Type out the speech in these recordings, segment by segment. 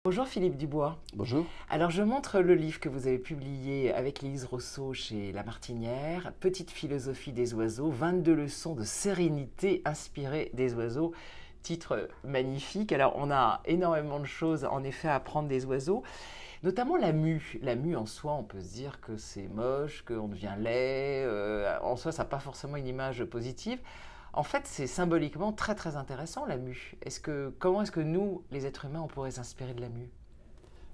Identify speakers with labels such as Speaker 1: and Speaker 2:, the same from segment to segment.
Speaker 1: Bonjour Philippe Dubois.
Speaker 2: Bonjour.
Speaker 1: Alors je montre le livre que vous avez publié avec Lise Rousseau chez La Martinière, Petite philosophie des oiseaux, 22 leçons de sérénité inspirées des oiseaux. Titre magnifique. Alors on a énormément de choses en effet à apprendre des oiseaux, notamment la mue. La mue en soi, on peut se dire que c'est moche, qu'on devient laid, en soi ça n'a pas forcément une image positive. En fait, c'est symboliquement très très intéressant la mue. Comment est-ce que nous, les êtres humains, on pourrait s'inspirer de la mue?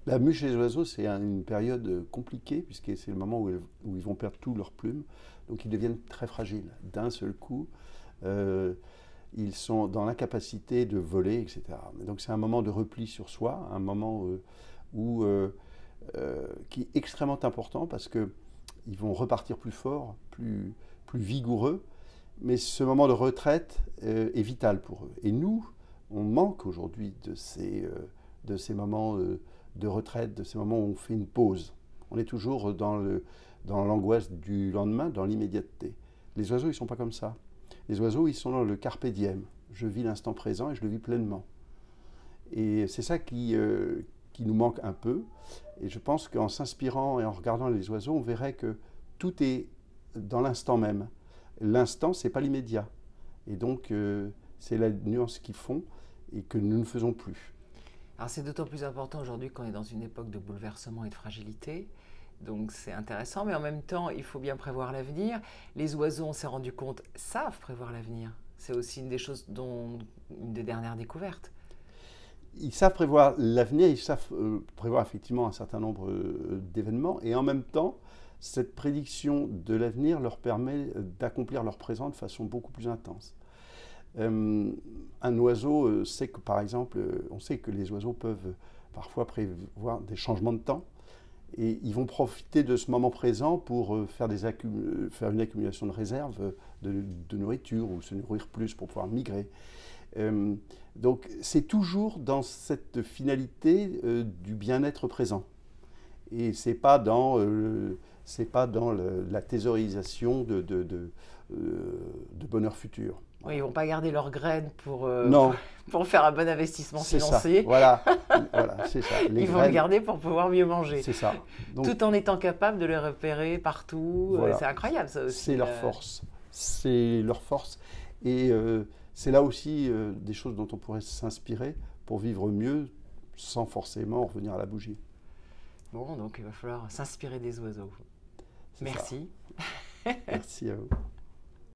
Speaker 2: La mue chez les oiseaux, c'est une période compliquée, puisque c'est le moment où ils vont perdre tous leurs plumes. Donc ils deviennent très fragiles. D'un seul coup, ils sont dans l'incapacité de voler, etc. Donc c'est un moment de repli sur soi, un moment qui est extrêmement important parce qu'ils vont repartir plus forts, plus vigoureux. Mais ce moment de retraite est vital pour eux. Et nous, on manque aujourd'hui de ces moments de retraite, de ces moments où on fait une pause. On est toujours dans l'angoisse du lendemain, dans l'immédiateté. Les oiseaux, ils ne sont pas comme ça. Les oiseaux, ils sont dans le carpe diem. Je vis l'instant présent et je le vis pleinement. Et c'est ça qui nous manque un peu. Et je pense qu'en s'inspirant et en regardant les oiseaux, on verrait que tout est dans l'instant même. L'instant, ce n'est pas l'immédiat. Et donc, c'est la nuance qu'ils font et que nous ne faisons plus.
Speaker 1: Alors c'est d'autant plus important aujourd'hui qu'on est dans une époque de bouleversement et de fragilité. Donc c'est intéressant, mais en même temps, il faut bien prévoir l'avenir. Les oiseaux, on s'est rendu compte, savent prévoir l'avenir. C'est aussi une une des dernières découvertes.
Speaker 2: Ils savent prévoir l'avenir, ils savent prévoir effectivement un certain nombre d'événements. Et en même temps, cette prédiction de l'avenir leur permet d'accomplir leur présent de façon beaucoup plus intense. Un oiseau sait que, par exemple, on sait que les oiseaux peuvent parfois prévoir des changements de temps et ils vont profiter de ce moment présent pour faire une accumulation de réserves de nourriture ou se nourrir plus pour pouvoir migrer. Donc c'est toujours dans cette finalité du bien-être présent. Et c'est pas dans la thésaurisation de bonheur futur.
Speaker 1: Oui, ils ne vont pas garder leurs graines
Speaker 2: Non,
Speaker 1: pour faire un bon investissement
Speaker 2: c'est ça.
Speaker 1: financier.
Speaker 2: Voilà, c'est ça.
Speaker 1: Ils vont le garder pour pouvoir mieux manger.
Speaker 2: C'est ça. Donc,
Speaker 1: tout en étant capable de les repérer partout.
Speaker 2: voilà.
Speaker 1: C'est incroyable ça aussi.
Speaker 2: C'est leur force. C'est leur force. Et c'est là aussi des choses dont on pourrait s'inspirer pour vivre mieux sans forcément revenir à la bougie.
Speaker 1: Bon, donc il va falloir s'inspirer des oiseaux.
Speaker 2: C'est
Speaker 1: Merci.
Speaker 2: ça. Merci à vous.